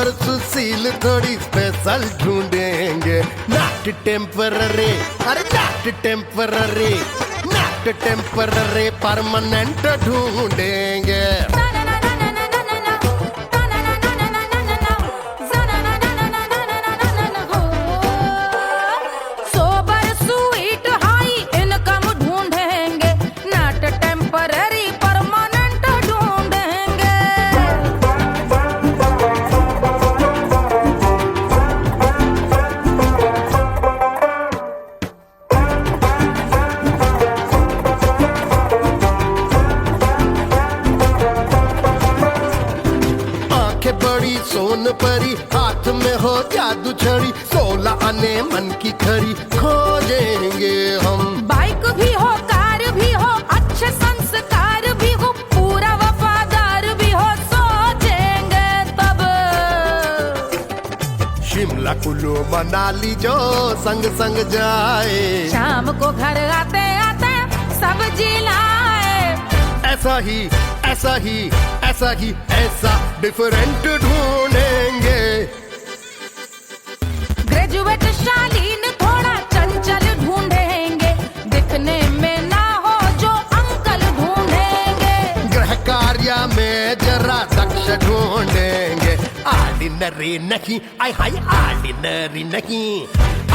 पर सुशील थोड़ी स्पेशल ढूंढेंगे। नॉट टेम्पररी, अरे not temporary, not temporary, permanent ढूंढेंगे। सोन परी, हाथ में हो जादू छड़ी, 16 आने मन की खरी खोजेंगे हम। बाइक भी हो, कार भी हो, अच्छे संस्कार भी हो, पूरा वफादार भी हो, सोचेंगे तब। शिमला कुल्लू मनाली जो संग संग जाए, शाम को घर आते आते सब्जी लाए। ऐसा ही ऐसा ही ऐसा ही ऐसा डिफरेंट ढूंढेंगे। ग्रेजुएट शालीन थोड़ा चंचल ढूंढेंगे, दिखने में ना हो जो अंकल ढूंढेंगे। गृह कार्य में जरा दक्ष ढूंढेंगे। ऑर्डिनरी नहीं, आय हाय ऑर्डिनरी नहीं,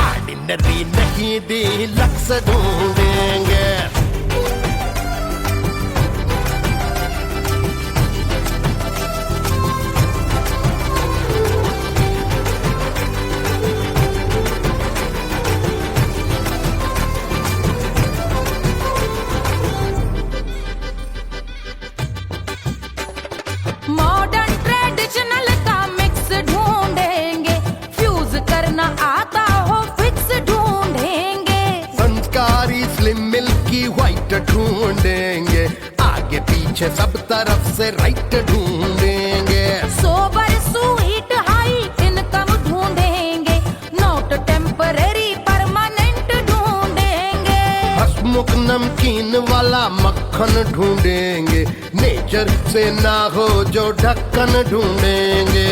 ऑर्डिनरी नहीं, डीलक्स ढूंढेंगे। मॉडर्न ट्रेडिशनल का मिक्स ढूंढेंगे, फ्यूज करना आता हो फिक्स ढूंढेंगे। संस्कारी स्लिम मिल्की व्हाइट ढूंढेंगे, आगे पीछे सब तरफ से राइट ढूंढेंगे। सोबर स्वीट हाई इनकम ढूंढेंगे, नॉट टेम्पररी परमानेंट ढूंढेंगे। हसमुख नमकीन वाला मक्खन ढूंढेंगे, नेचर से ना हो जो ढक्कन ढूंढेंगे।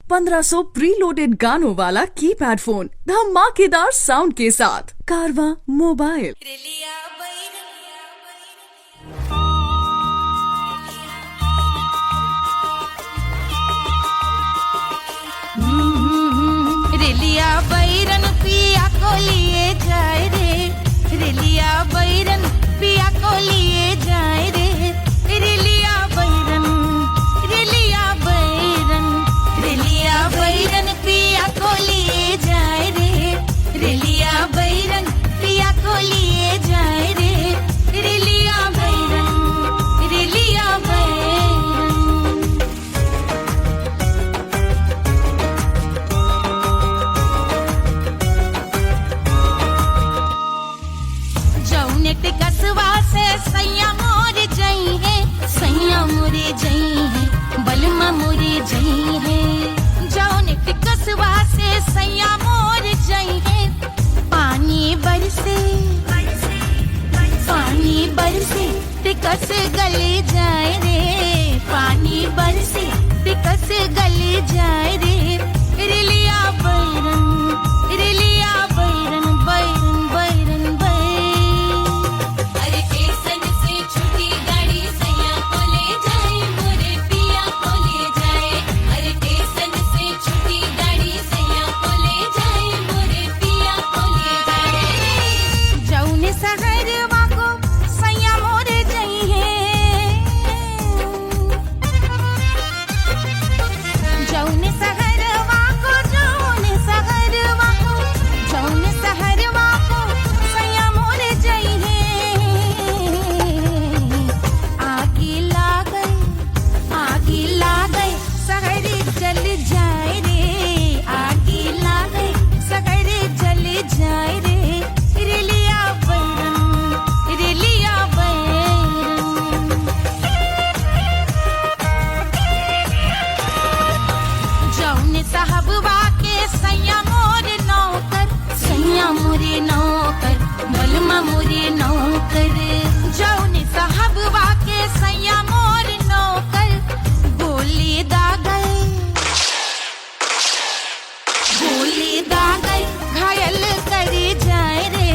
₹1500 प्रीलोडेड गानों वाला कीपैड फोन धमाकेदार साउंड के साथ कारवा मोबाइल। रिलिया बैरन पिया को लिए जाए रे, रिलिया बैरन पिया को लिए जाए रे। रिलिया बैरन, रिलिया बैरन, रिलिया बैरन पिया को लिए जाए रे, रिलिया बैरन पिया को लिए जाए रे। रिलिया बैरन, रिलिया बैरन। जौनेट कसवा से सैया मोर जई है, सैया मोरे जई है, बलमा मोरे जई है। जौनेट कसवा से सैया मोर जई है, पानी बरसे, पानी बरसे टिकस गले जाए रे, पानी बरसे टिकस गले जाए रे। रिलिया बैरन, रिलिया बैरन, बैरन बैरन बैरन। अरे स्टेशन से छूटी गाड़ी सैया को ले जाए, मोरे पिया को ले जाए। अरे स्टेशन से छूटी गाड़ी सैया को ले जाए, मोरे पिया को ले जाए। जौने सहरवा को सैया मोरे जई है, जौने गोली दागई घायल करी जाए रे,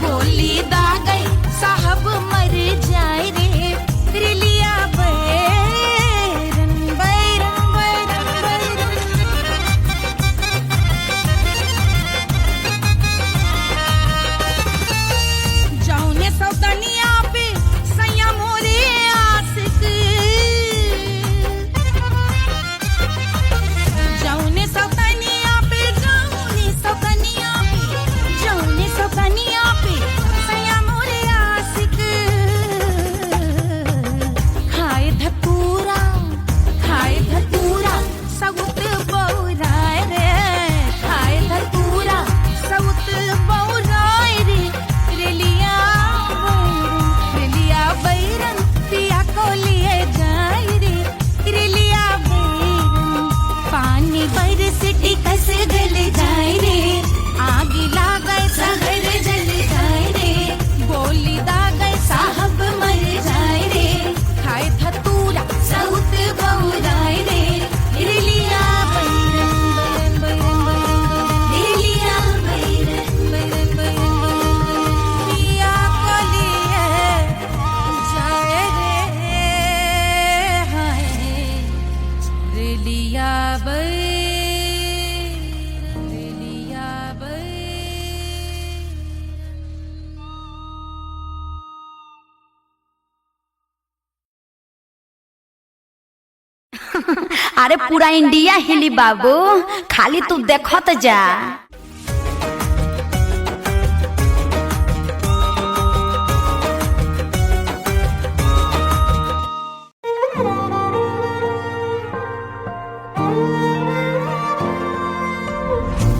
गोली दागई साहब मर जाए रे, रिलिया बैरन बैरन बैरन बैरन। जौने सौतनिया पे सैया मोरे आशिक, जौने सौतनिया पे सैया मोरे आशिक, खाए धतूरा सउत बौराय रे, खाए धतूरा सउत बौराय रे, रिलिया बैरन पिया को लिए जाए रे, रिलिया बैरन पानी बरसटी कस गल जाए रे, आग लागै सहर जल जाए रे, गोली दागै साहब मर जाए रे, खाए धतूरा सउत बौराय रे, रिलिया बैरन बैरन बैरन बैरन, रिलिया बैरन बैरन बैरन पिया को लिए जाए रे, हाय रिलिया बैरन रिलिया बैरन। अरे पूरा इंडिया हिली बाबू, खाली तू देखत जा।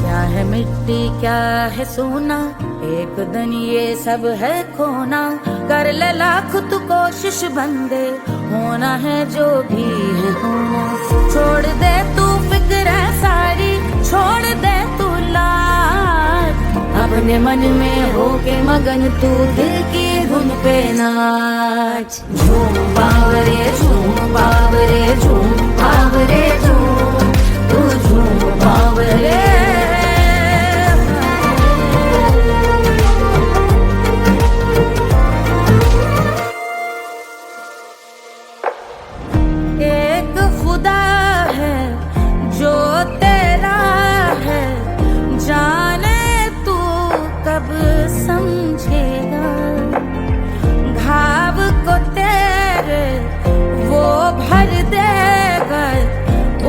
क्या है मिट्टी क्या है सोना, एक दिन ये सब है खोना, कर ले लाख तू कोशिश बंदे, होना है जो भी है होना, छोड़ दे तू फिक्र सारी, छोड़ दे तू लाज, अपने मन में होके मगन तू दिल की धुन पे नाच, झूम बावरे झूम बावरे झूम बावरे झूम, तू झूम बावरे। एक खुदा है जो तेरा है, जाने तू कब समझेगा, घाव को तेरे वो भर देगा,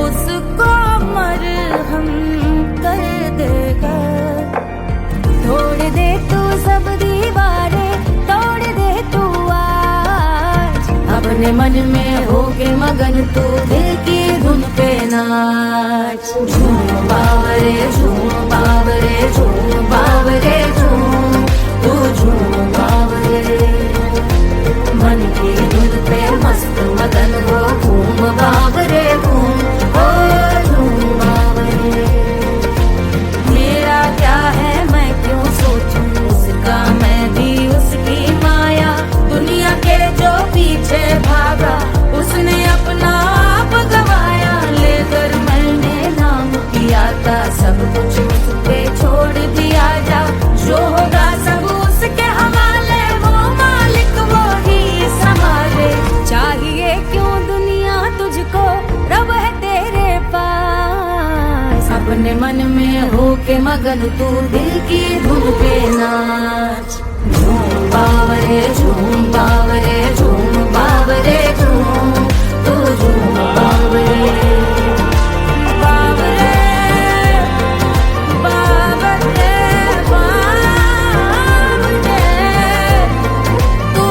उसको मरहम कर देगा, तोड़ दे तू सब दीवारें, तोड़ दे तू आज, अपने मन में होके मगन तू दिल की धुन पे नाच, झूम बावरे झूम बावरे झूम बावरे झूम, तू झूम बावरे, मन की धुन पे मस्त मगन हो, घूम बावरे घूम, ओ झूम बावरे। मेरा क्या है मैं क्यों सोचूं उसका, मैं भी उसकी माया, दुनिया के जो पीछे भागा उसने अपना आप गवाया, लेकर मैंने नाम किया था सब कुछ उस पे छोड़ दिया, जा जो होगा सब उसके हवाले, वो मालिक वो ही संभाले, चाहिए क्यों दुनिया तुझको, रब है तेरे पास, अपने मन में होके मगन तू दिल की धुन पे नाच, झूम बावरे झूम बावरे झूम बावरे झूम, तू झूम बावरे बावरे बावरे बावरे, तू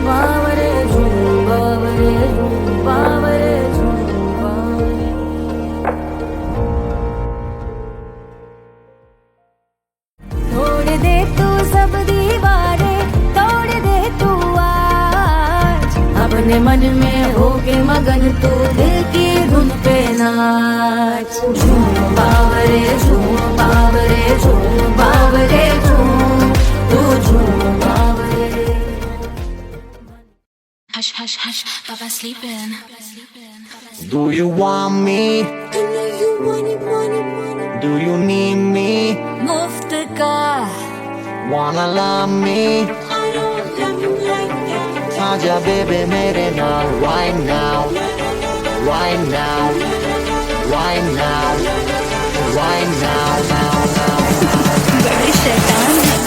बावरे झूम बावरे बावरे झूम बावरे। तोड़ दे तू सब दीवारें, तोड़ दे तू आज, अपने मन में होके मगन तू दिल की धुन पे नाच, झूम बावरे झूम बावरे झूम बावरे Hush, hush, Papa sleeping. Do you want me? Do you need me? मुफ्त का Wanna love me? आजा बेबे मेरे नाल right now, right now, right now, right now, now, now. बड़े शैतान है।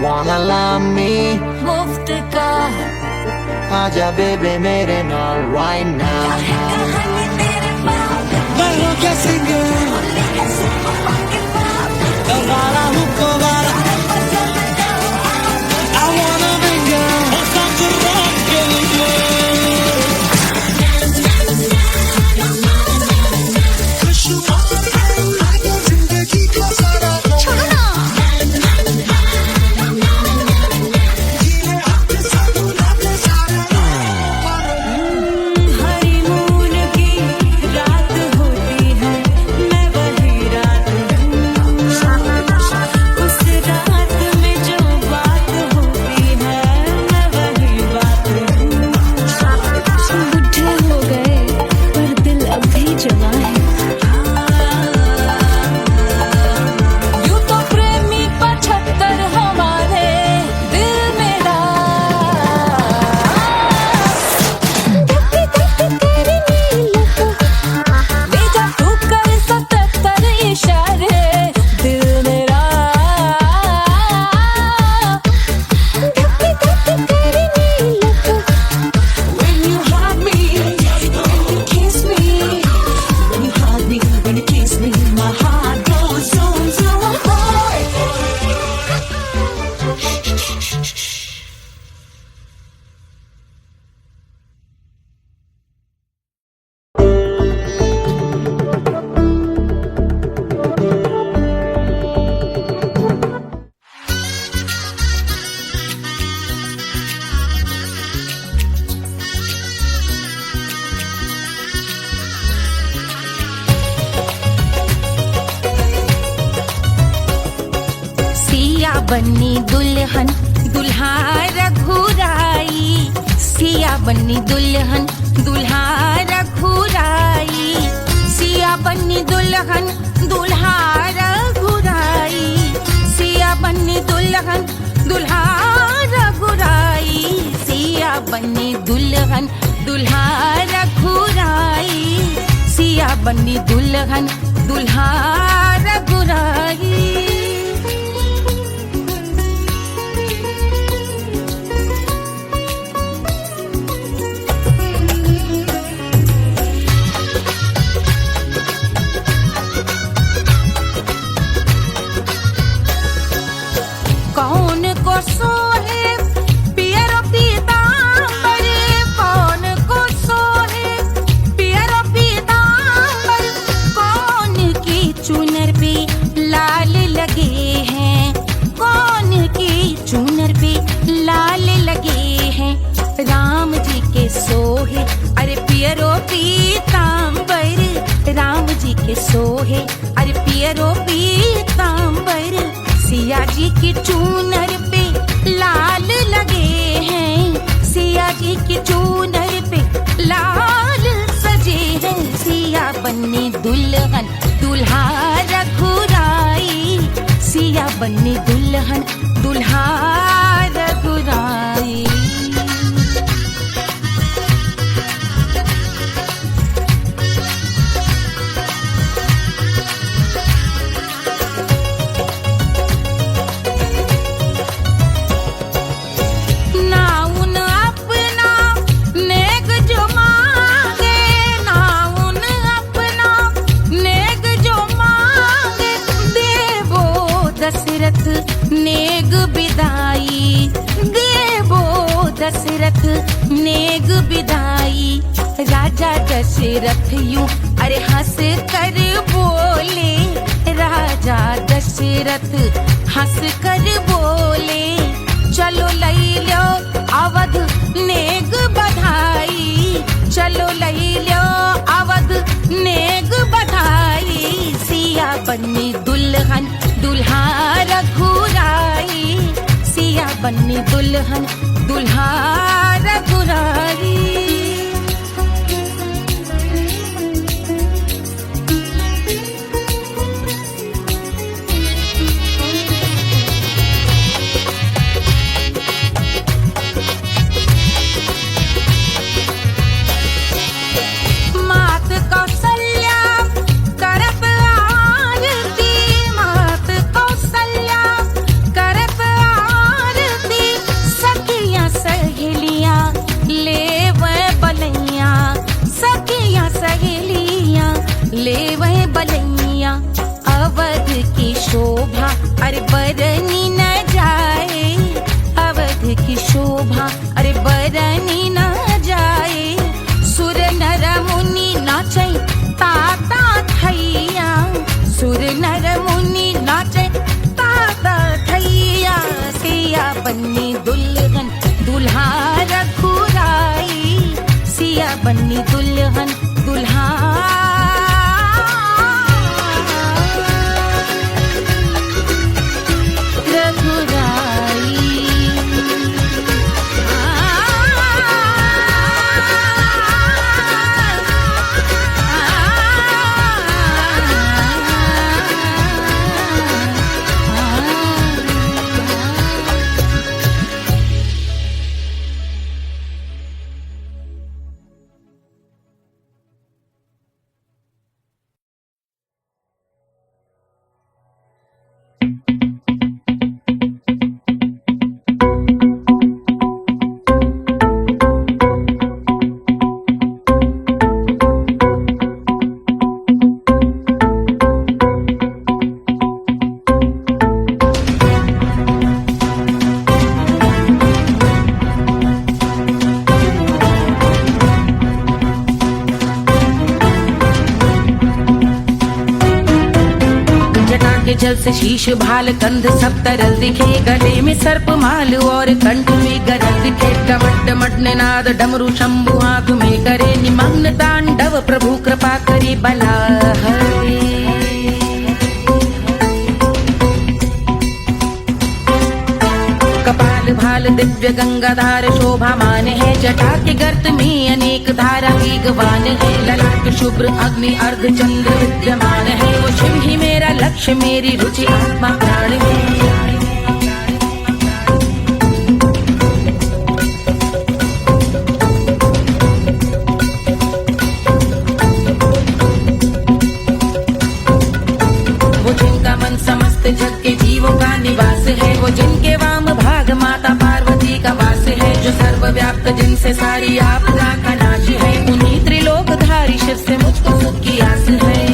Wanna love me? मुफ्त का आजा बेबे मेरे नाल right now. मैं हूँ क्या सिंगर वाला हूँ कोवाला I wanna bring it और साथ rock के लिए जिंदगी का सारा बन्नी दुल्हन दुल्हा रघुराई सिया बन्नी दुल्हन दुल्हा रघुराई सिया बन्नी दुल्हन दुल्हा रघुराई सिया बन्नी दुल्हन दुल्हा रघुराई सिया बन्नी दुल्हन दुल्हा रघुराई सिया बन्नी दुल्हन दुल्हा रघुराई जी की चूनर पे लाल लगे हैं, सिया जी की चूनर पे लाल सजे हैं। सिया बन्नी दुल्हन दुल्हा रघुराई, सिया बन्नी दुल्हन दुल्हा रघुराई। नेग बिदाई देवो दशरथ नेग बिदाई। राजा दशरथ यूं अरे हंस कर बोले, राजा दशरथ हंस कर बोले, चलो लई लो अवध नेग बधाई, चलो लई लो अवध नेग बधाई। सिया बन्नी दुल्हन दुल्हा रघुराई, सिया बन्नी दुल्हन दुल्हा रघुराई। ले वह बलैया अवध की शोभा अरे बरनी न जाए, अवध की शोभा अरे बरनी न जाए। सुर नर मुनि नाचे ताता थैया, सुर नर मुनि नाचे ताता थैया। सिया बन्नी दुल्हन दुल्हा रघुराई, सिया बन्नी दुल्हन दुल्हा जल से शीश भाल कंध सब तरल दिखे, गले में सर्प माल और कंठ में गरल दिखे। डमट डमट निनाद डमरू शंभु आंख में करे निमग्न तांडव, प्रभु कृपा करे बला हरे। कपाल भाल दिव्य गंगाधार शोभामान है, जटा के गर्त में अनेक धारा वेगवान है। ललाट शुभ्र अग्नि अर्ध चंद्र विद्यमान है, वो शिव ही मेरा लक्ष्य मेरी रुचि आत्मा प्राण है। वो जिनका मन समस्त जग के जीवों का निवास है, वो जिनके वाम भाग माता पार्वती का वास है। जो सर्वव्याप्त जिनसे सारी आपदा का नाश है, उन्हीं त्रिलोकधारी शिव से मुझको सुख की आस है।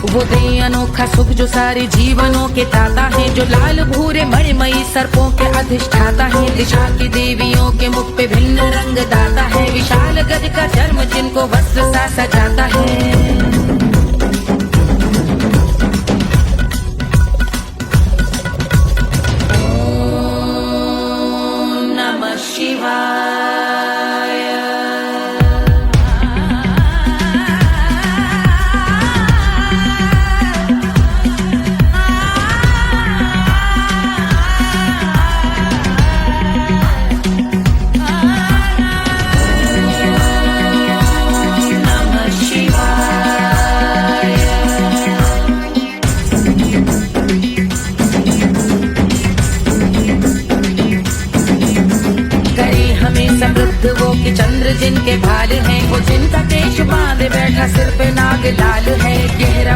वो दे अनोखा सुख जो सारे जीवनों के दाता है, जो लाल भूरे मणिमयी सर्पों के अधिष्ठाता है। दिशा की देवियों के मुख पे भिन्न रंग दाता है, विशाल गज का चर्म जिनको वस्त्र सा सजाता है।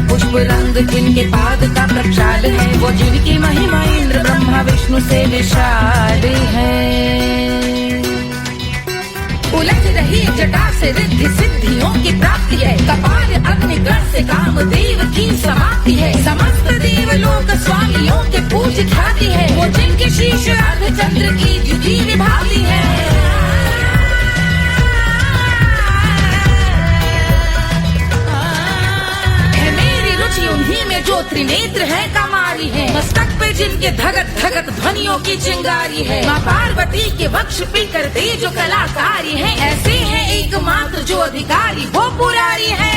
पुष्प रंग जिनके पाद का प्रक्षाल है, वो जिनकी महिमा इंद्र ब्रह्मा विष्णु से विशाल है। उलझ रही जटा से रिद्धि सिद्धियों की प्राप्ति है, कपाल अग्निगण से कामदेव की समाप्ति है। समस्त देवलोक स्वामियों के पूज ख्याति है, वो जिनके शीश अर्धचंद्र की ज्योति विभाती है। उन्हीं में जो त्रिनेत्र है कमारी है, मस्तक पे जिनके धगत धगत ध्वनियों की चिंगारी है। माँ पार्वती के वक्ष पे करते जो कलाकारी है, ऐसे हैं एकमात्र जो अधिकारी वो पुरारी है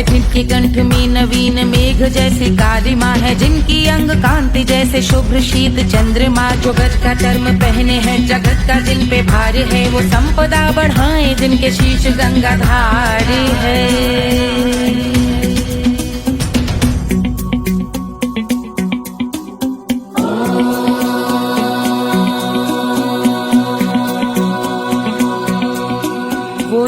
जिनके कंठ में नवीन मेघ जैसे कालिमा है, जिनकी अंग कांति जैसे शुभ्र शीत चंद्रमा। जो गज का चर्म पहने हैं जगत का जिन पे भार है, वो संपदा बढ़ाए जिनके शीश गंगाधार है।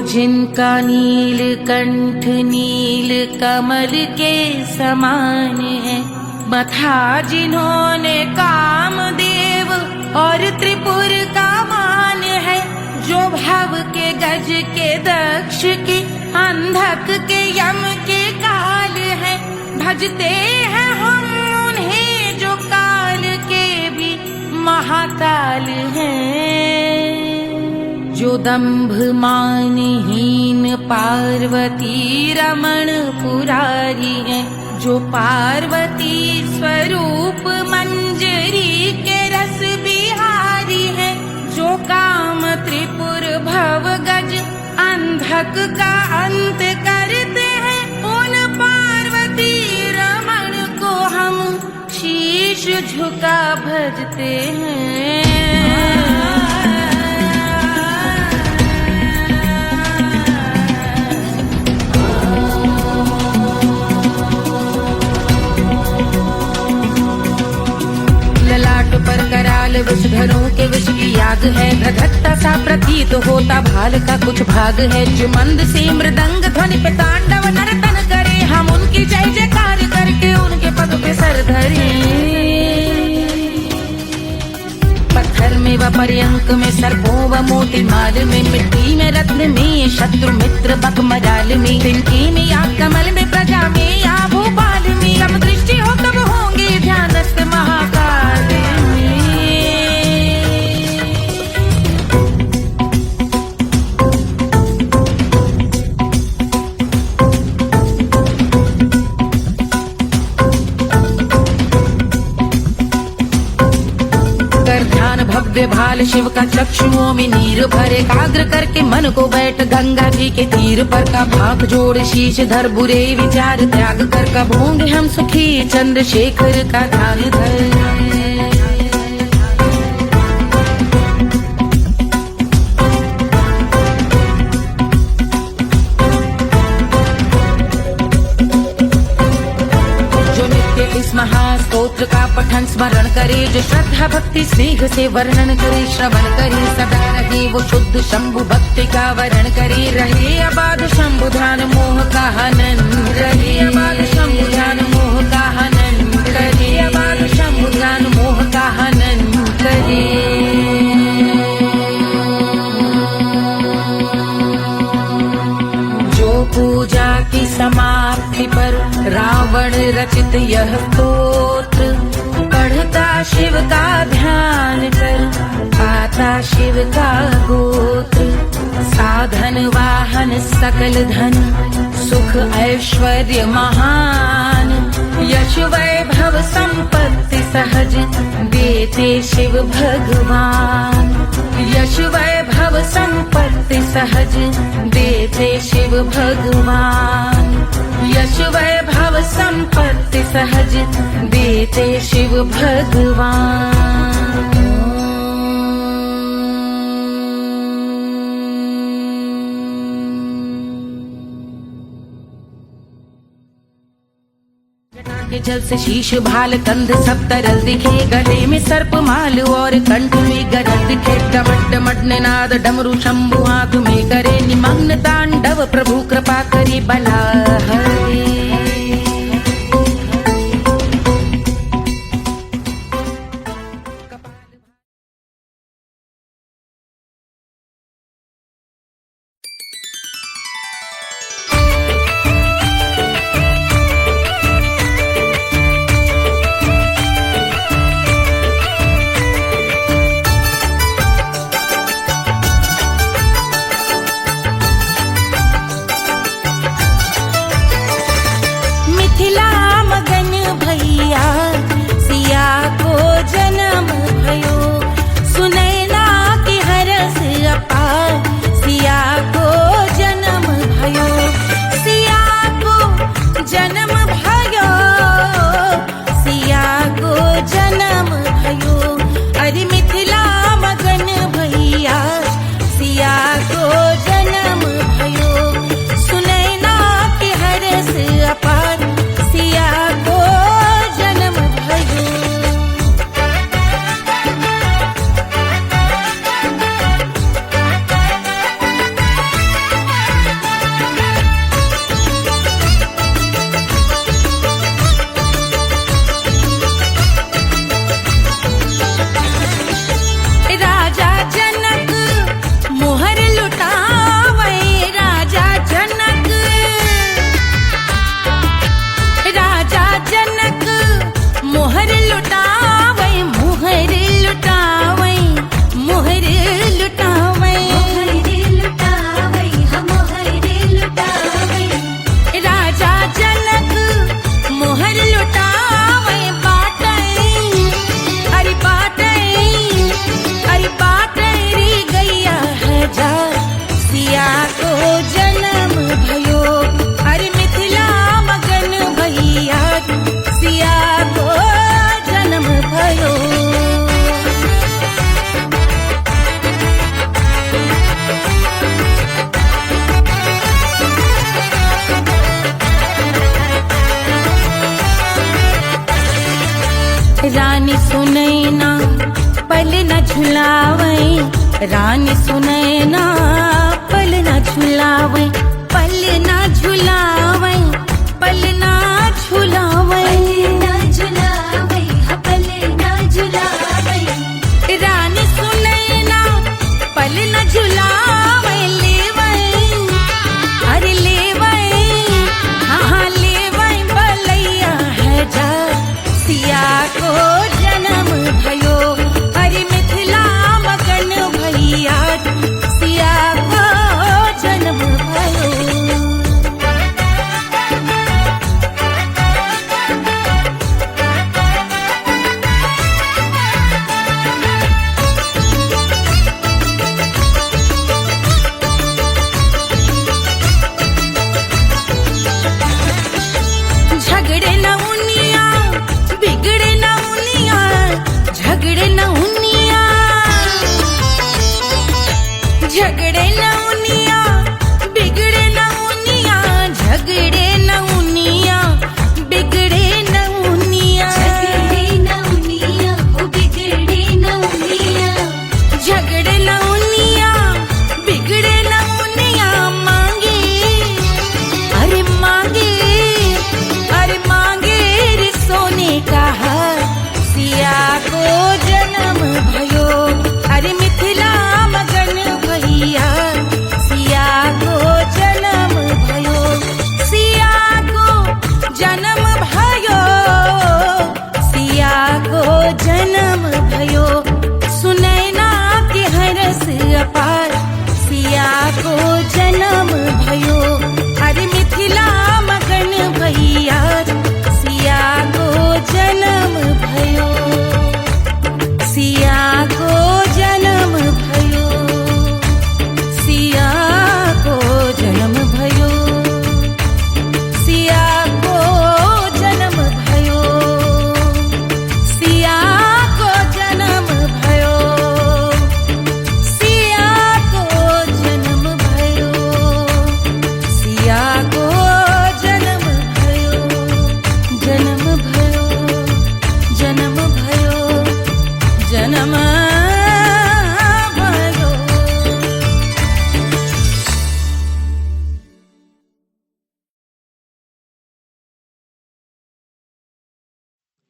जिनका नील कंठ नील कमल के समान है, मथा जिन्होंने कामदेव और त्रिपुर का मान है। जो भव के गज के दक्ष के अंधक के यम के काल है, भजते हैं हम उन्हें जो काल के भी महाकाल हैं। जो दंभ मानहीन पार्वती रमण पुरारी है, जो पार्वती स्वरूप मंजरी के रस बिहारी है। जो काम त्रिपुर भव गज अंधक का अंत करते हैं, उन पार्वती रमण को हम शीश झुका भजते हैं। पर कराल विषधरों के विष की याद है, धधकता सा प्रतीत होता भाल का कुछ भाग है। जो मंद से मृदंग ध्वनि पे तांडव नर्तन करे, हम उनकी जय जयकार करके उनके पद पे सर धरे। पत्थर में व पर्यंक में सर्पों व मोटी माल में, मिट्टी में रत्न में शत्रु मित्र बक मजाल में, तिनकी में या कमल में प्रजा में या भोपाल में। जब दृष्टि हो तब होंगे ध्यानस्थ महाकाल में। भव्य भाल शिव का चक्षुओं में नीर भरे, एकाग्र करके मन को बैठ गंगा जी के तीर पर। का भाग जोड़ शीश धर बुरे विचार त्याग कर, कब होंगे हम सुखी चंद्रशेखर का ध्यान धर। महास्तोत्र का पठन स्मरण करे, जो श्रद्धा भक्ति स्नेह से वर्णन करे, श्रवण करे सदा रहे वो शुद्ध शंभु भक्ति का वर्ण करे। रहे अबाध शंभु ध्यान मोह का हनन, रहे अबाध शंभु ध्यान मोह का हनन करे, अबाध शंभु ध्यान मोह का हनन करे। पूजा की समाप्ति पर रावण रचित यह स्तोत्र, पढ़ता शिव का ध्यान कर पाता शिव का गोत्र। साधन वाहन सकल धन सुख ऐश्वर्य महान, यश वैभव संपत्ति सहज देते शिव भगवान। यश वैभव संपत्ति सहज देते शिव भगवान। यश वैभव संपत्ति सहज देते शिव भगवान। के जल से शीश भाल कंध सब तरल दिखे, गले में सर्प माल और कंठ में गरज दिखे। डमट डमट निनाद डमरू शंभु हाथ में करे निमग्न तांडव, प्रभु कृपा करी बला हरे। मिथिला मगन भैया सिया को जन्म भयो, सुनैना की हरस अपार सिया को जन्म भयो, सिया को जन्म भयो, सिया को जन्म भयो। अरे मिथिला मगन भैया सिया को जन्म भयो, सुनैना की हरस अपार सिया को जन्म भयो। राजा जनक मोहर लुटावे, राजा जनक, राजा जनक मोहर लुटावे, मोहर लुटावे, मोहर लुटावे, राजा जनक मोहर लुटावे, बाटै अरे बाटै अरे बाटै रे गैया हजार सिया को जन्म भयो। अरे मिथिला मगन भैया सिया को जन्म भयो। रानी सुनैना पल न झुलावे, रानी सुनैना पल न झुलावे, पल न झुलावे, पल न झुलावे, रानी सुनैना पल न झुलावे, लेवै अरे लेवै, हाँ लेवै बलैया है जा सिया को जन्म भयो। अरे मिथिला मगन भैया सिया को जन्म भयो।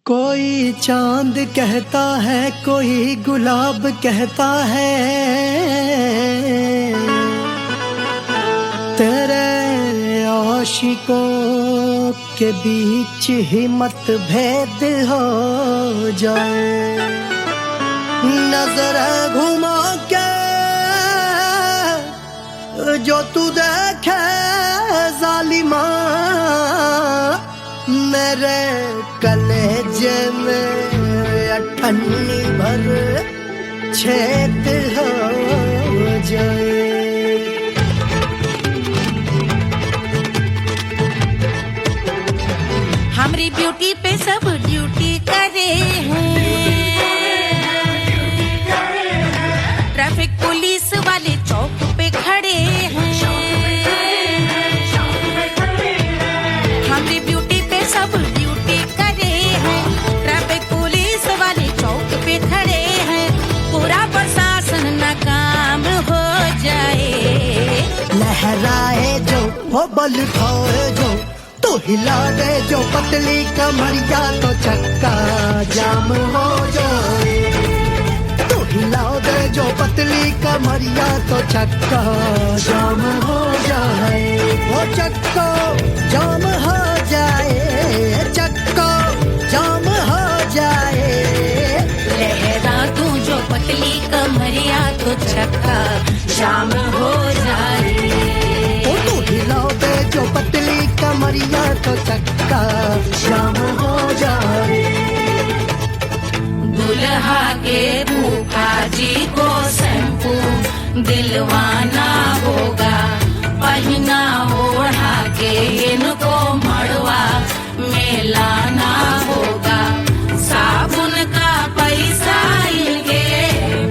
कोई चांद कहता है, कोई गुलाब कहता है, तेरे आशिकों के बीच ही मतभेद हो जाए। नजर घुमा के जो तू देखे जालिमा, मेरे कलेजे में अठन्नी भर छेद हो जाए। हमारी ब्यूटी पे सब ड्यूटी करे हैं, ट्रैफिक पुलिस वाले चौक पे खड़े हैं। हमारी ब्यूटी पे सब ड्यूटी करे हैं, ट्रैफिक पुलिस वाले चौक पे खड़े हैं। पूरा प्रशासन नाकाम हो जाए। लहराए जो वो बल खाए जो, तो हिला दे जो पतली कमरिया, तो चक्का जाम हो जाए। तो हिला दे जो पतली कमरिया, तो चक्का जाम हो जाए। वो चक्का जाम हो जाए, चक्का जाम हो जाए। लहरा तू जो पतली कमरिया, तो चक्का जाम हो जाए। ओ तू हिला दे जो पतली कमरिया, तो चक्का जाम हो जाए। दुल्हा के फूफा जी को शैम्पू दिलवाना होगा, पहना ओढ़ा के इनको मड़वा में लाना होगा। साबुन का पैसा इनके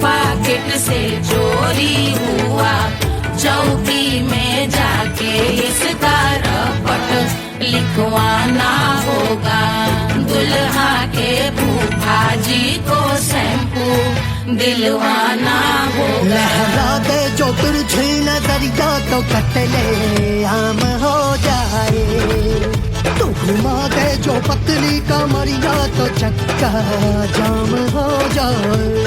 पॉकेट से चोरी हुआ, चौकी में जाके इसका रपट लिखवाना होगा। दुल्हा के फूफा जी को शैम्पू दिलवाना होगा। लहरा दे जो तिरछी नजरिया, तो कतले आम हो जाए। तू घुमा दे जो पतली कमरिया, तो चक्का जाम हो जाए।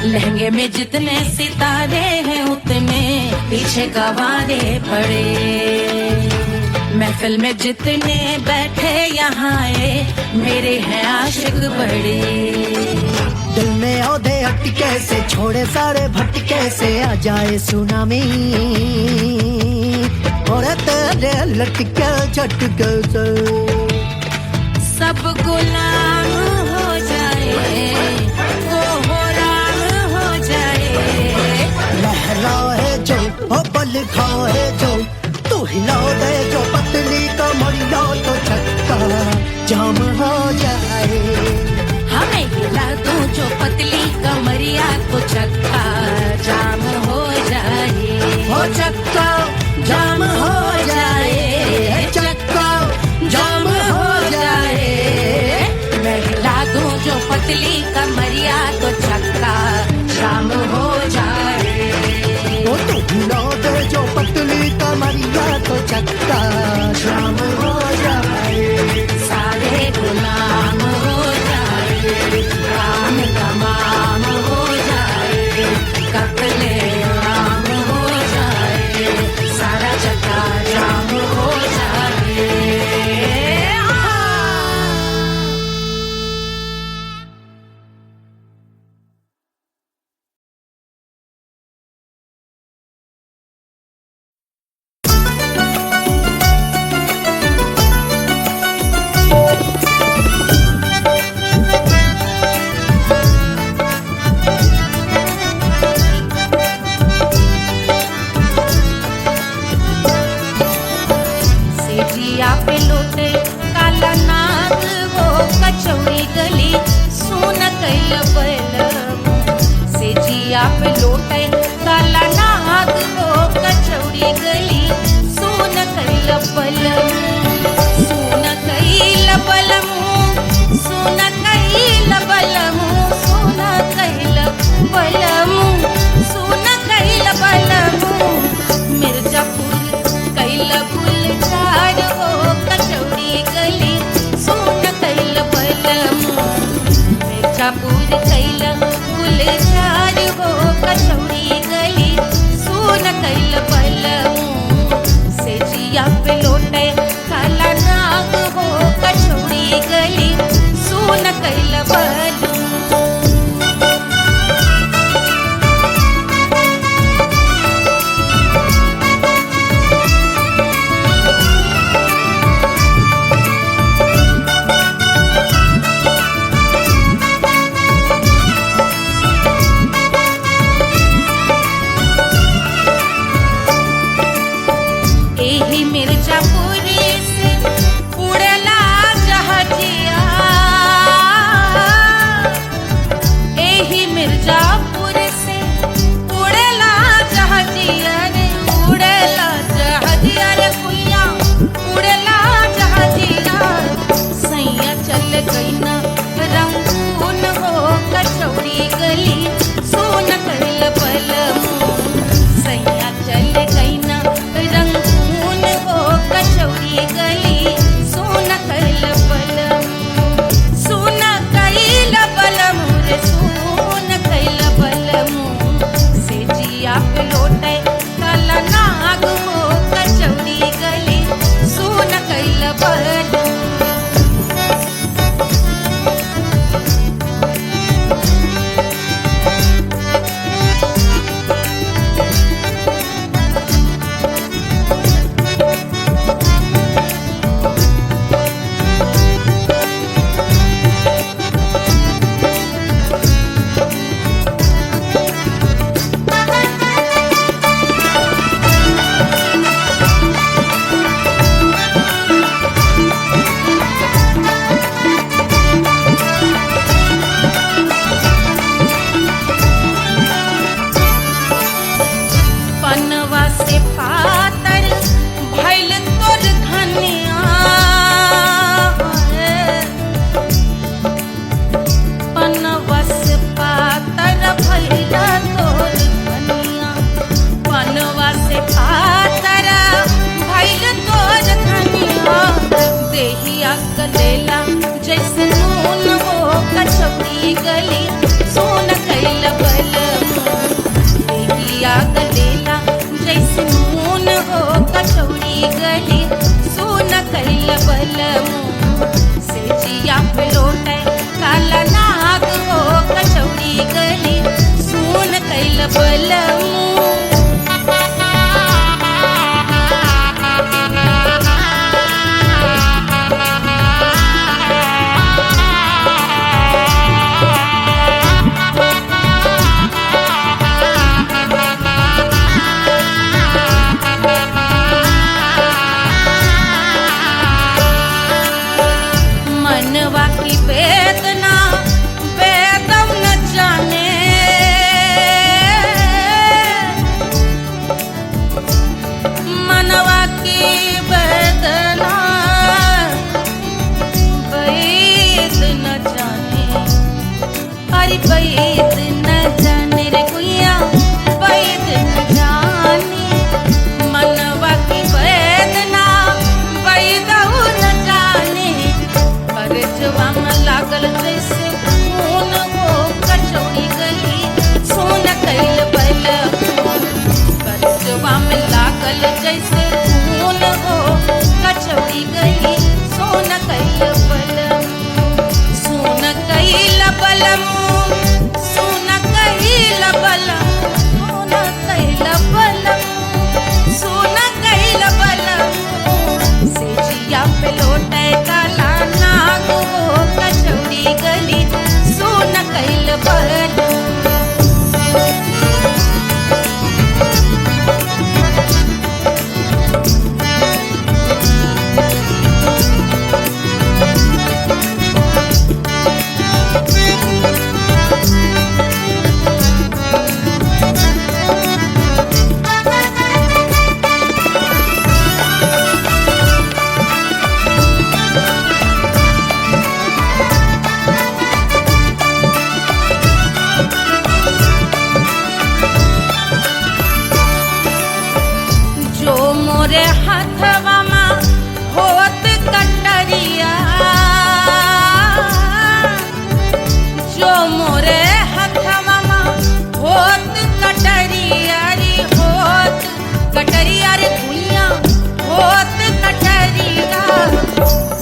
लहंगे में जितने सितारे हैं, उतने पीछे गवारे पड़े। महफिल में जितने बैठे यहाँ आए, मेरे हैं आशिक बड़े। दिल में औधे अटके से, छोड़े सारे भटके से, आ जाए सुनामी। और तेरे लटके झटके से सब गुलाम हो जाए, वो हो राम हो जाए। लहराए जो ओ बल खाए जो, तू हिला दे जो पतली कमरिया, तो चक्का जाम हो जाए। हमें हिला दो जो पतली कमरिया, तो चक्का जाम हो जाए। हो चक्का जाम हो जाए, चक्का जाम हो जाए। मैं हिला दूं जो पतली कमरिया, तो चक्का जाम हो जाए। ओ तू हिला दे जो पतली कमरिया, तो चक्का जाम हो जाए। सारे गुलाम हो जाए, राम तमाम हो जाए। कतले आम हो जाए, सारा चक्का जाम हो जाए। मिर्जापुर कैल गुलजार हो कचौड़ी गली सुन कैल बलमू से जिया पे लोटे काला नाग हो कचौड़ी गली सुन कैल बलमू। एही मिर्जापुर से उड़ला जहाजिया, एही मिर्जापुर से उड़ला जहाजिया रे उड़ला जहाजिया रे कुइया उड़ला जहाजिया। सैया चल गई न रंगून हो कचौड़ी गली सोन कैल बलमू। सैया चल गई न रंगून हो कचौड़ी गली सोन कैल बलमू। सोन कैल बलमू रे सोन कैल बलमू से जिया पे लोटे काला नाग हो कचौड़ी गली सोन कैल बलमू। पनवा से पातर भइल तोर धनिया, पनवा से पातर भइल तोर धनिया। पनवा से पातर भइल तोर धनिया। देहिया कलेला जैसे नून हो कचौड़ी गली सोन कैल बलमू। देहिया गलेला जैसे नून हो कचौड़ी गली सोन कैल बलमू से जिया पे लोटे काला नाग हो कचौड़ी गली सोन कैल बलमू।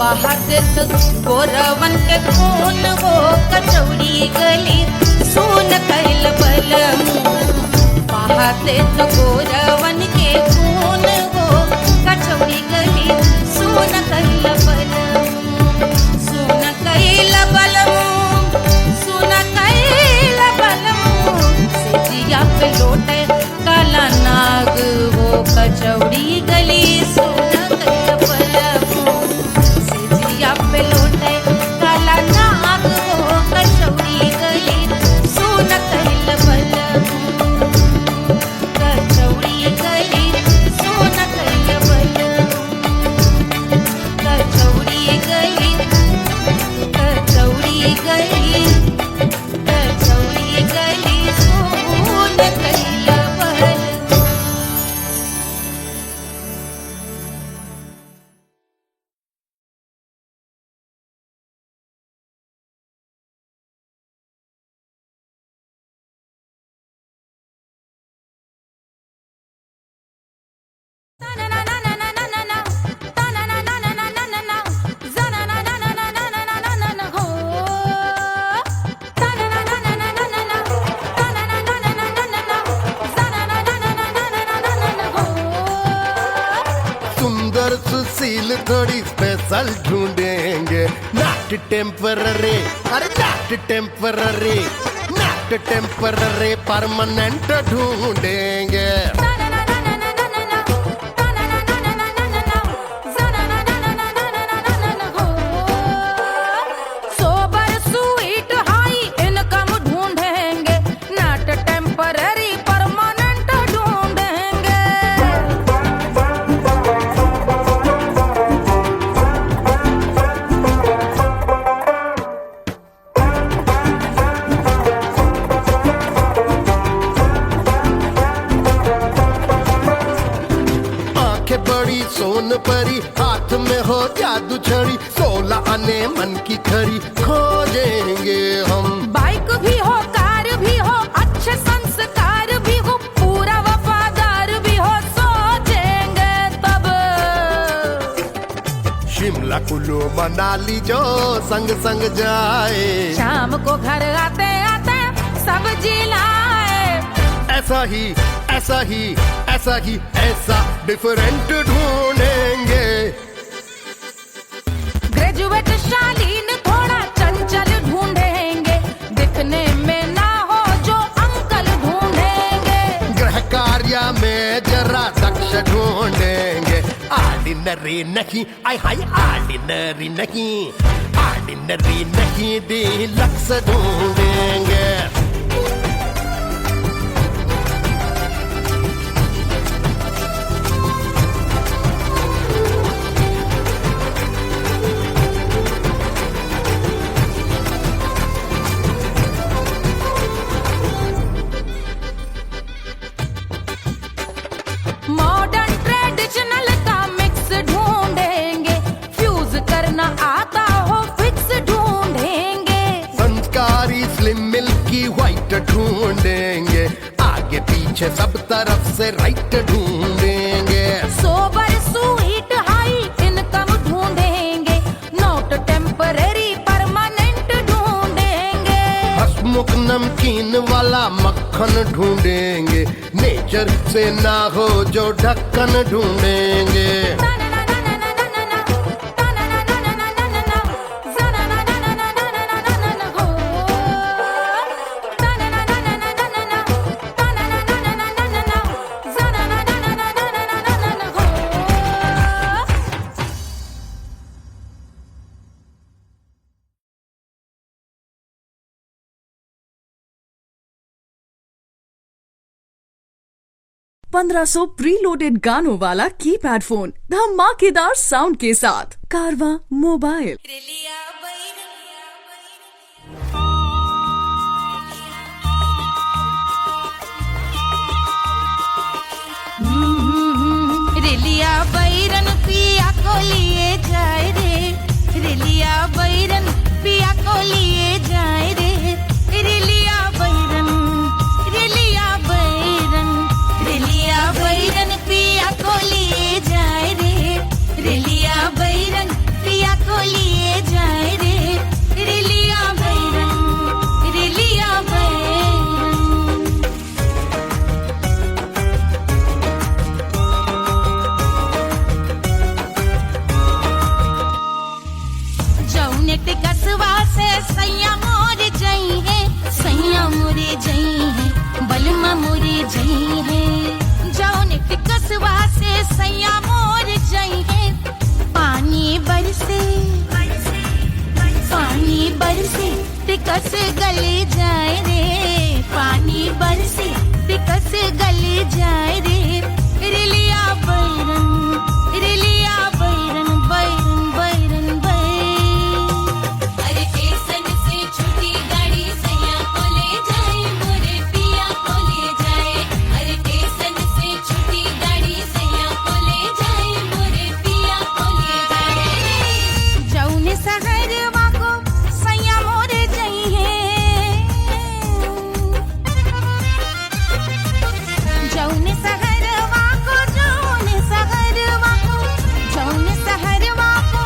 बहाते तो गोरवन के खून वो कचौड़ी गली सुन कैल बलमू बहाते तो गोरवन के खून वो कचौड़ी गली सुन कैल बलमू सुन कैल बलमू सुन कैल बलमू सिजिया पे लोटे काला नाग वो कचौड़ी गली सुन कैल बलमू सिजिया पे लोटे काला नाग वो कचौड़ी गली सुन कैल बलमू कचौड़ी गली सुन कैल बलमू कचौड़ी गली कचौड़ी गली कचौड़ी गली सुन कैल बलमू सुंदर सुशील थोड़ी स्पेशल ढूंढेंगे नॉट टेम्पररी अरे not temporary not temporary permanent ढूंढेंगे सोबर स्वीट हाई इनकम ढूंढेंगे नॉट टेम्पररी परमानेंट ढूंढेंगे आंखें बड़ी सोन परी हाथ में हो जादू छड़ी 16 आने मन की खरी खोजेंगे हम बाइक भी हो कार भी हो अच्छे संस्कार भी हो पूरा वफादार भी हो सोचेंगे तब शिमला कुल्लू मनाली जो संग संग जाए शाम को घर आते आते सब्जी लाए ऐसा ही ऐसा ही ऐसा ही ऐसा डिफरेंट ढूंढेंगे ग्रेजुएट शालीन थोड़ा चंचल ढूंढेंगे दिखने में ना हो जो अंकल ढूंढेंगे गृह कार्य में जरा दक्ष ढूंढेंगे ऑर्डिनरी नहीं आई हाई ऑर्डिनरी नहीं डीलक्स ढूंढेंगे मॉडर्न ट्रेडिशनल का मिक्स ढूंढेंगे फ्यूज करना आता हो फिक्स ढूंढेंगे संस्कारी स्लिम मिल्की व्हाइट ढूंढेंगे आगे पीछे सब तरफ से राइट ढूंढेंगे सोबर स्वीट हाई इनकम ढूंढेंगे नॉट टेम्पररी परमानेंट ढूंढेंगे हसमुख नमकीन वाला मक्खन ढूंढेंगे नेचर से ना हो जो ढक्कन ढूंढेंगे ₹1500 प्रीलोडेड गानों वाला कीपैड फोन धमाकेदार साउंड के साथ कारवा मोबाइल। रेलिया बैरन पिया को लिए जाए रे, रेलिया बैरन पिया को लिए जाए रे, रेलिया बैरन, रेलिया बैरन, रेलिया बैरन पिया को लिए जाए रे, रेलिया बैरन पिया को नेट कसवा से सैया मोर जई है, सैया मोरे जई है, बलमा मोरे जई है। जाओ नेट कसवा से सैया मोर जई है, पानी बरसे पानी बरसे टिकस गले जाए रे, पानी बरसे टिकस गले जाए रे। रिलिया बैरन बैरन बैरन बैरन बैरन। अरे स्टेशन से छुट्टी गाड़ी सैया को ले जाए, मोरे पिया को ले जाए। अरे स्टेशन से छुट्टी गाड़ी सैया को ले जाए, मोरे पिया को ले जाए। जौने सहरवा को सैया मोरे जई है, जौने सहरवा को जौने सहरवा को जौने सहरवा को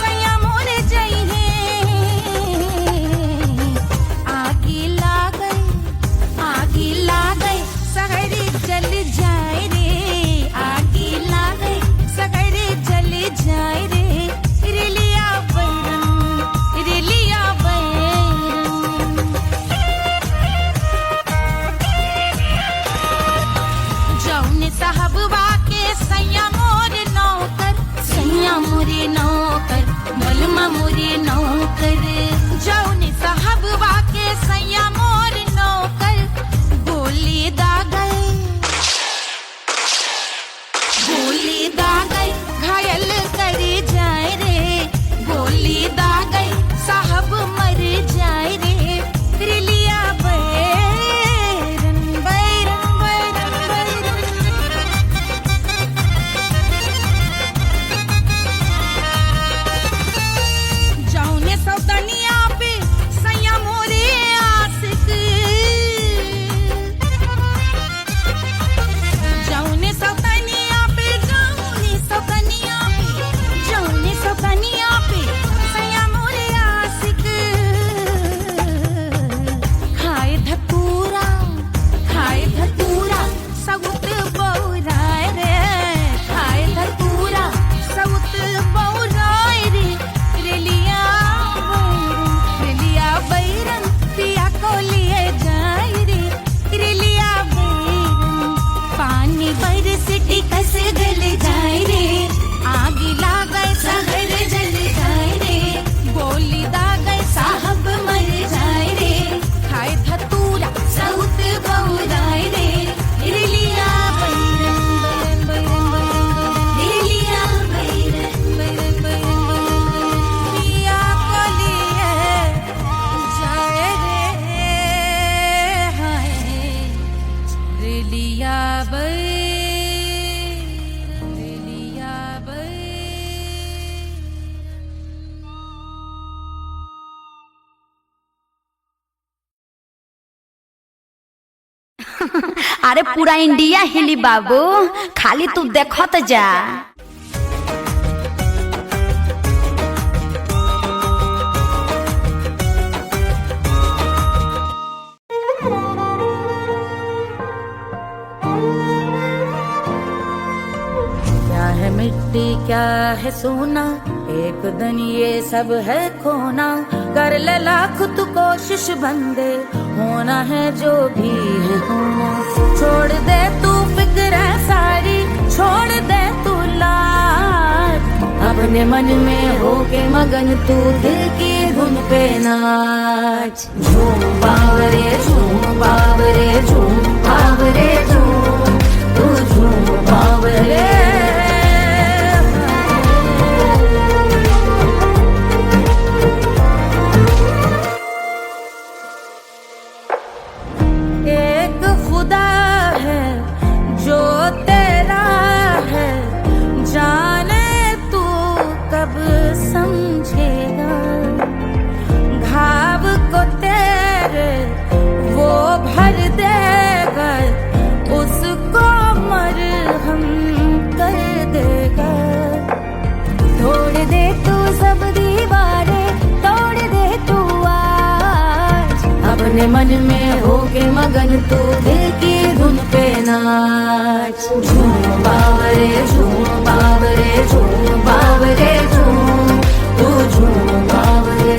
सैया मोरे जई है। आगी लागई सहरी जल जाए रे, आगी लागई सहरी जल जाए रे। रिलिया बैरन जौने साहबवा के सैया मोरे नौकर, सैया मोरे नौकर, बलमा मोरे नौकर। जौने साहबवा के सैया मोरे नौकर, गोली दागई घायल करे जाए रे, गोली दागई साहब मर जाए रे। रिलिया बैरन बैरन बैरन बैरन। जौने सौतनिया पे सैया मोरे आशिक, जौने सौतनिया पे जौने सौतनिया पे सैया मोरे आशिक। खाए धतूरा सउत बौराए रे, खाए धतूरा सउत बौराए रे। रिलिया बैरन पिया को लिए जाए रे। रिलिया बैरन पानी बरस टिकस गल जाए रे, आगी लागई सहर जल जाए रे। गोली दागई साहब मर जाए रे, खाए धतूरा सउत बौराए रे। रिलिया बैरन बैरन बैरन बैरन, रिलिया बैरन बैरन बैरन। पिया को लिए जाए रे, हाय रिलिया बैरन रिलिया बैरन। अरे पूरा इंडिया हिली बाबू, खाली तू देखत जा। क्या है मिट्टी क्या है सोना, एक दिन ये सब है खोना। कर ले लाख तू कोशिश बंदे, होना है जो भी है होना। छोड़ दे तू फिक्र सारी, छोड़ दे तू लाज। अपने मन में होके मगन तू दिल की धुन पे नाच। झूम बावरे झूम बावरे झूम बावरे झूम, तू झूम बावरे। एक खुदा है जो तेरा है, जाने तू कब समझेगा। घाव को तेरे वो भर देगा, उसको मरहम कर देगा। तोड़ दे तू सब दीवारें, तोड़ दे तू आज। अपने मन में होके मगन तू दिल की धुन पे नाच। झूम बावरे झूम बावरे झूम बावरे झूम, तू झूम बावरे।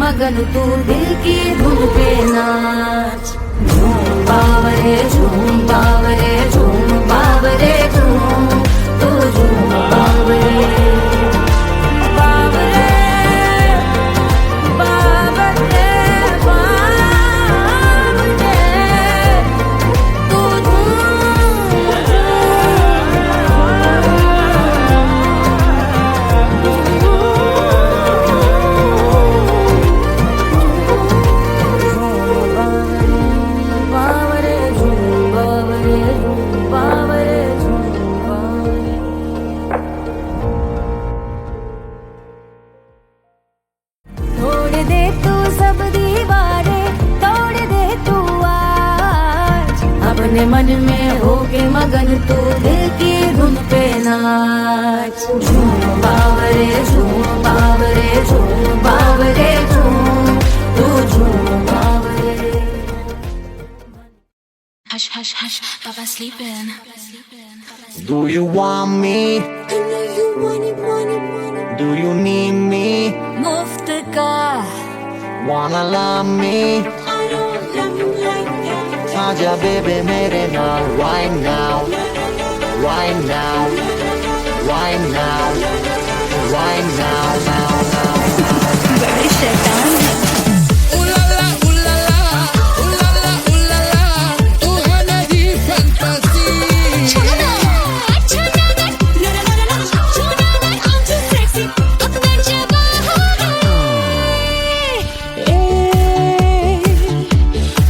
मगन तू दिल की धुन पे नाच। झूम बावरे झूम बावरे झूम बावरे झूम तू झूम बावरे बावरे बावरे बावरे तू बावरे झूम बावरे झूम बावरे झूम बावरे। तोड़ दे तू सब दीवारें, तोड़ दे तू आज अपने मन में होके मगन तू दिल की धुन पे नाच। झूम बावरे झूम बावरे झूम बावरे झूम तू झूम बावरे। Hush, hush, hush, Papa sleeping. Do you want me? Do you need me? मुफ्त का Wanna love me? आजा बेबे मेरे नाल right now, right now, right now, right now, now, now. बड़े शैतान है।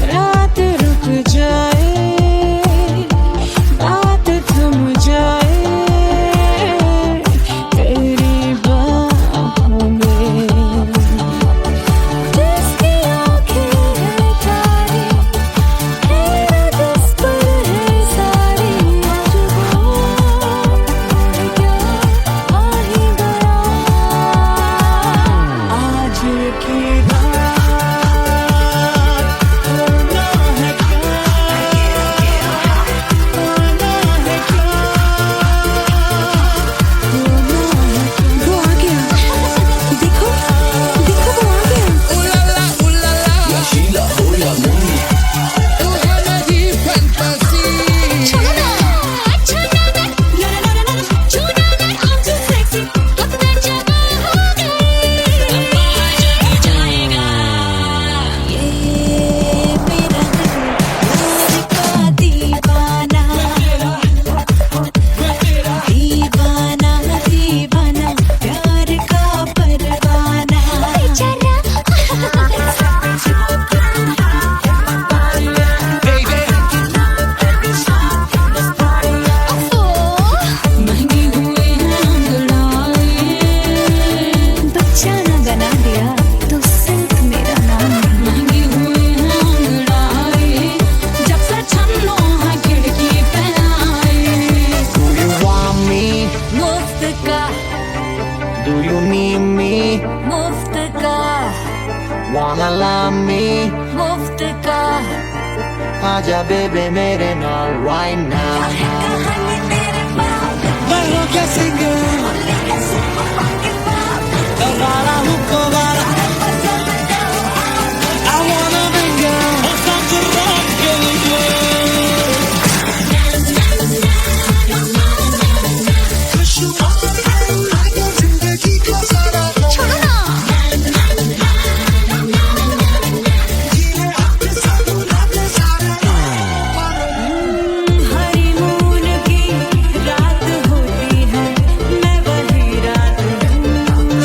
रात रुक जाए, बात थम जाए तेरी बाहों में। जिसकी आँखें हैं तारी, तेरा जिस पर है सारी, आज वो क्या आ ही गया। आज की Wanna love me? मुफ्त का आजा बेबे मेरे नाल right now. मैं हो क्या सिंगर, वाला हुक्को वाला। I wanna mingle, हो सांग rock के लिए। जिंदगी को सारा हनीमून की रात होती है, मैं वही रात हूँ।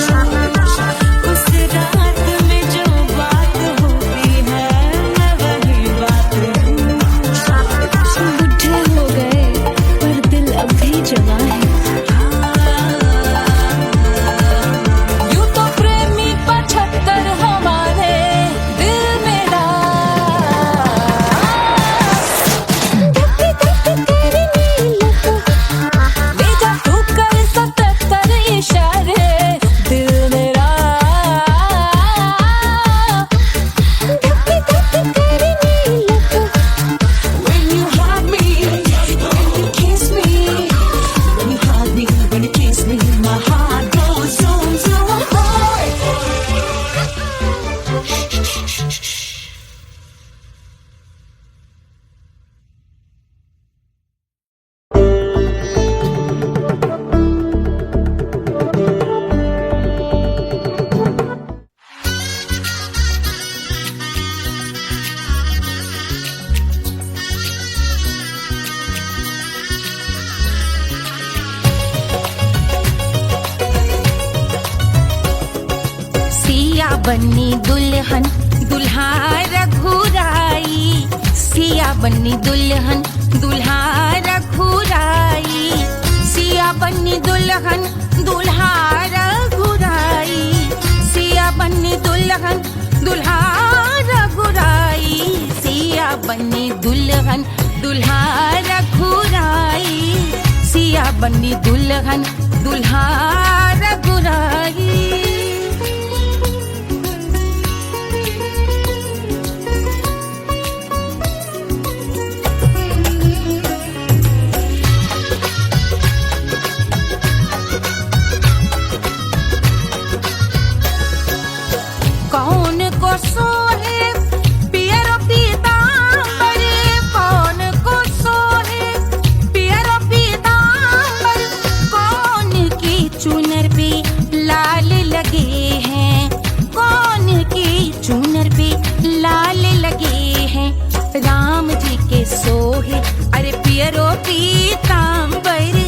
बन्नी दुल्हन दुल्हा रघुराई, सिया बन्नी दुल्हन दुल्हा रघुराई, सिया बन्नी दुल्हन दुल्हा रघुराई, सिया बन्नी दुल्हन दुल्हा रघुराई, सिया बन्नी दुल्हन दुल्हा रघुराई, सिया बन्नी दुल्हन दुल्हा रघुराई। कौन को सोहे पियरो पीतांबर, कौन को सोहे पियरो पीतांबर, कौन की चुनर पे लाल लगे हैं, कौन की चुनर पे लाल लगे हैं, राम जी के सोहे अरे पियरो पीतांबर,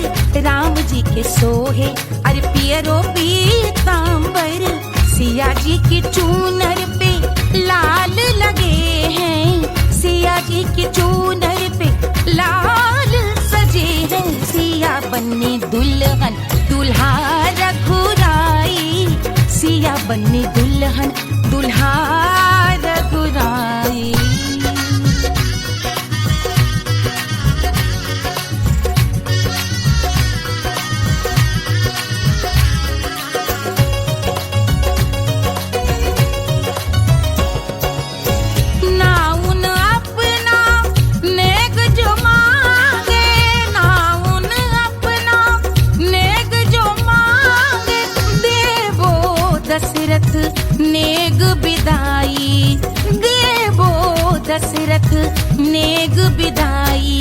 राम जी के सोहे अरे पियरो पीतांबर, सिया जी की चूनर पे लाल लगे हैं, सिया जी की चूनर पे लाल सजे हैं, सिया बन्नी दुल्हन दुल्हा रघुराई, सिया बन्नी दुल्हन दुल्हा रघुराई। दशरथ नेग बिदाई, देवो दशरथ नेग बिदाई,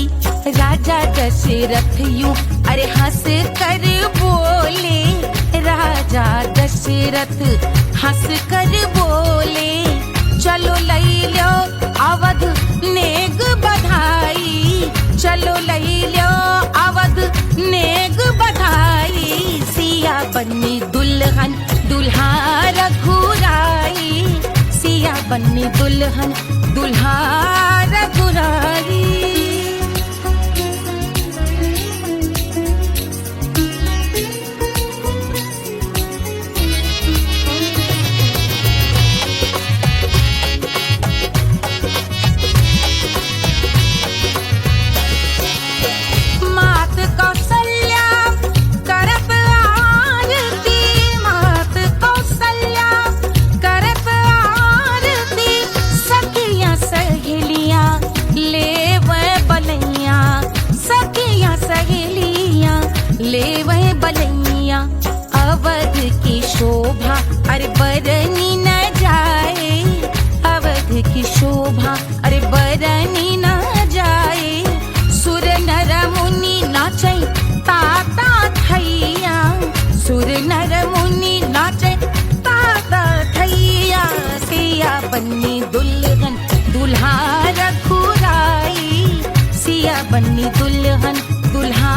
राजा दशरथ यूं अरे हंस कर बोले, राजा दशरथ हंस कर बोले, चलो लई लो अवध नेग बधाई, चलो लई लो अवध नेग बधाई, सिया बन्नी दुल्हन दुल्हा रघुराई, सिया बन्नी दुल्हन दुल्हा रघुराई। ले वह बलैया अवध की शोभा अरे बरनी न जाए, अवध की शोभा अरे बरनी न जाए, सुर नर मुनि नाचे ताता थैया, सुर नर मुनि नाचे ताता थैया, सिया बन्नी दुल्हन दुल्हा रघुराई, सिया बन्नी दुल्हन दुल्हा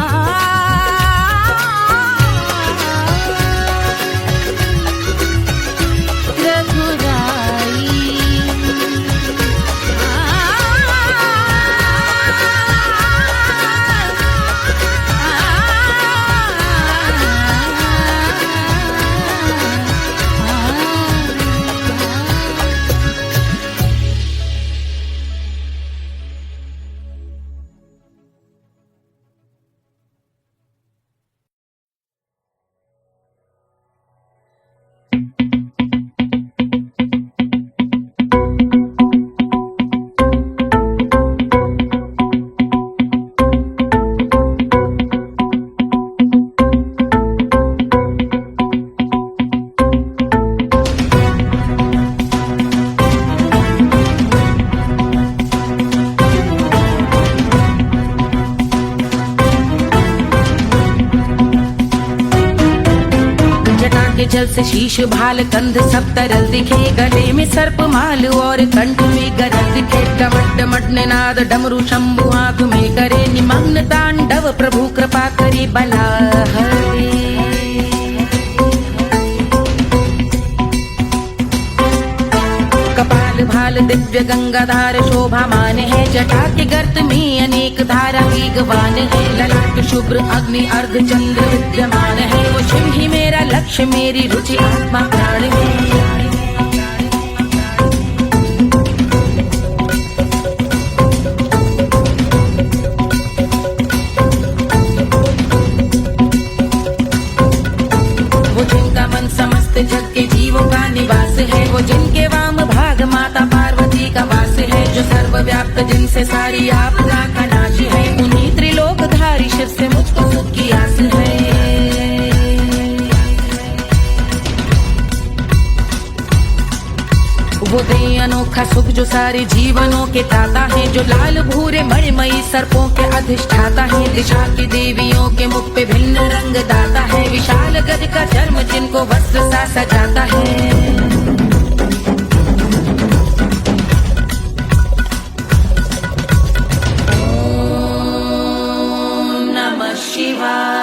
जल से शीश भाल कंध सब तरल दिखे, गले में सर्प माल और कंठ में गरज दिखे, डमट डमट निनाद डमरू शंभु आंख में करे निमग्न तांडव, प्रभु कृपा करे बला हरे। दिव्य गंगाधार शोभामान है, जटा के गर्त में अनेक धारा वेगवान है, ललाट शुभ्र अग्नि अर्ध चंद्र विद्यमान है, वो शिव ही मेरा लक्ष्य मेरी रुचि आत्मा प्राण है। जग के जीवों का निवास है, वो जिनके वाम भाग माता पार्वती का वास है, जो सर्वव्याप्त जिनसे सारी आपदा का नाश है, उन्हीं त्रिलोकधारी शिव से मुझको सुख की आस है। वो दे अनोखा सुख जो सारे जीवनों के दाता है, जो लाल भूरे मणिमयी सर्पों के अधिष्ठाता है, दिशा की देवियों के मुख पे भिन्न रंग दाता है, विशाल गज का चर्म जिनको वस्त्र सा सजाता है। ओम नमः शिवाय।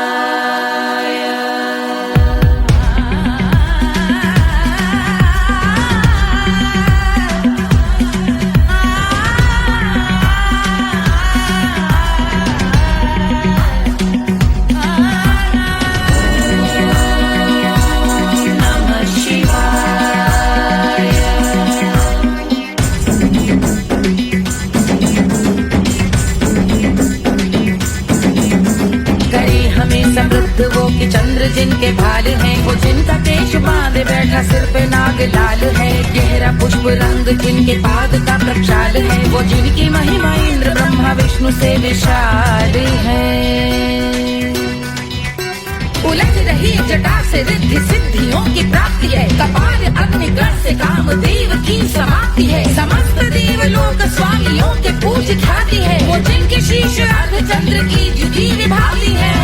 वो कि चंद्र जिनके भाल हैं, वो जिनका केश बांधे बैठा सिर पे नाग लाल है, गहरा पुष्प रंग जिनके पाद का प्रक्षाल है, वो जिनकी महिमा इंद्र ब्रह्मा विष्णु से विशाल है। उलझ रही जटा से रिद्धि सिद्धियों की प्राप्ति है, कपाल अग्निगण से कामदेव की समाप्ति है, समस्त देवलोक स्वामियों के पूज ख्याति है, वो जिनके शीश अर्ध चंद्र की द्युति विभाती है।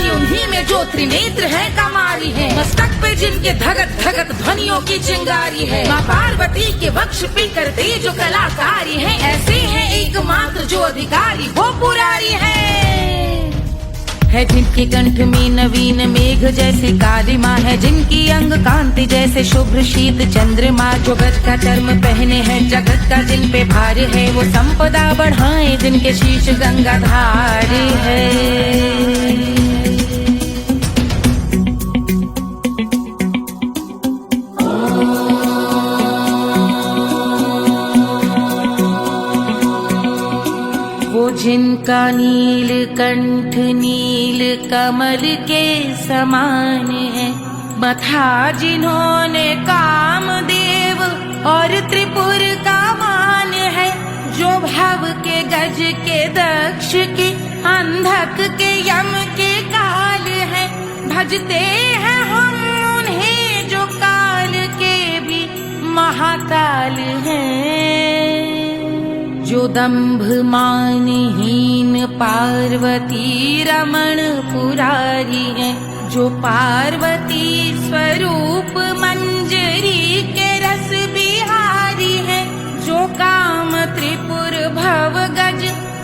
उन्हीं में जो त्रिनेत्र है कमारी है, मस्तक पे जिनके धगत धगत ध्वनियों की चिंगारी है, माँ पार्वती के वक्ष पे करते जो कलाकारी है, ऐसे है एकमात्र जो अधिकारी वो पुरारी है जिनके कंठ में नवीन मेघ जैसे काली माँ है, जिनकी अंग कांति जैसे शुभ्र शीत चंद्रमा, जो गज का चर्म पहने हैं जगत का जिन पे भार है, वो संपदा बढ़ाए जिनके शीश गंगाधार है। जिनका नील कंठ नील कमल के समान है, मथा जिन्होंने कामदेव और त्रिपुर का मान है, जो भव के गज के दक्ष के अंधक के यम के काल है, भजते हैं हम उन्हें जो काल के भी महाकाल हैं, जो दंभ मानहीन पार्वती रमण पुरारी है, जो पार्वती स्वरूप मंजरी के रस बिहारी है, जो काम त्रिपुर भव गज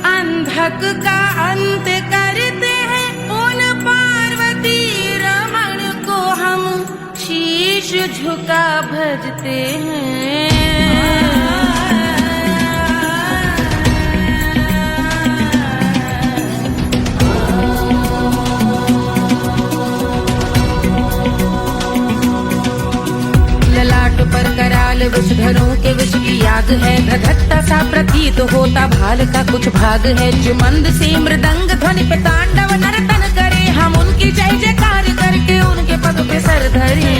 अंधक का अंत करते हैं, उन पार्वती रमण को हम शीश झुका भजते हैं। पर कराल विषधरों के विष की याद है, धधकता सा प्रतीत होता भाल का कुछ भाग है, जो मंद से मृदंग ध्वनि पे तांडव नर्तन करे, हम उनकी जय जयकार करके उनके पद पे सर धरे।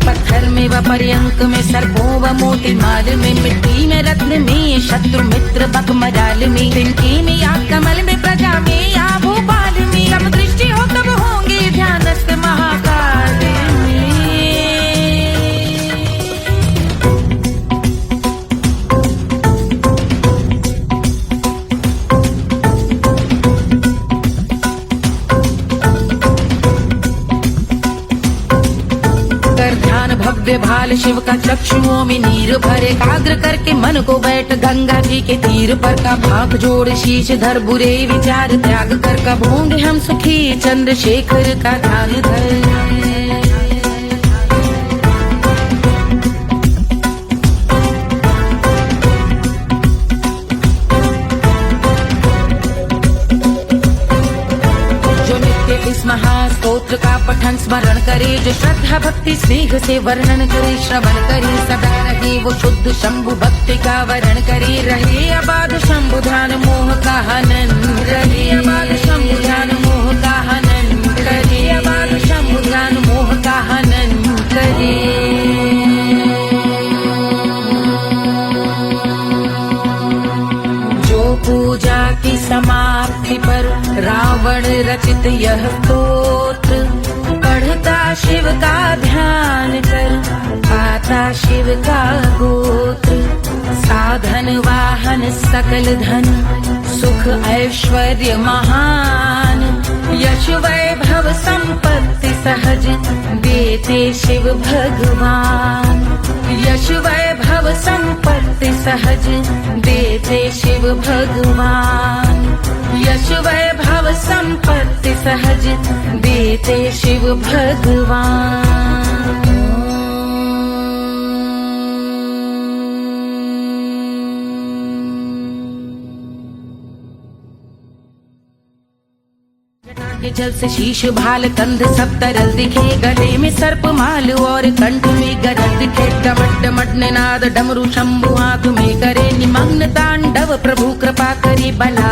पत्थर में व पर्यंक में सर्पों व मोती माल में, मिट्टी में रत्न में शत्रु मित्र बक मजाल में, तिनके में या कमल में प्रजा में या भोपाल में, जब दृष्टि हो तब होंगे ध्यानस्थ महाकाल में। भव्य भाल शिव का चक्षुओं में नीर भरे एकाग्र करके मन को बैठ गंगा जी के तीर पर का भाग जोड़ शीश धर बुरे विचार त्याग कर कबोंगे हम सुखी चंद्रशेखर का ध्यान धर। इस महास्तोत्र का पठन स्मरण करे जो श्रद्धा भक्ति स्नेह से वर्णन करे श्रवण करे सदा रहे वो शुद्ध शंभु भक्ति का वर्ण करे रहे अबाध शंभु ध्यान मोह का हनन रहे अबाध शंभु ध्यान मोह का हनन करे अबाध शंभु ध्यान मोह का हनन करे। पूजा की समाप्ति पर रावण रचित यह स्तोत्र पढ़ता शिव का ध्यान कर पाता शिव का गोत्र साधन वाहन सकल धन सुख ऐश्वर्य महान यश वैभव संपत्ति सहज देते शिव भगवान यश वैभव संपत्ति सहज देते शिव भगवान यश वैभव संपत्ति सहज देते शिव भगवान। के जल से शीश भाल कंध सब तरल दिखे गले में सर्प माल और कंठ में गरज दिखे डमट डमट निनाद डमरू शंभु आंख में करे निमग्न तांडव प्रभु कृपा करे बला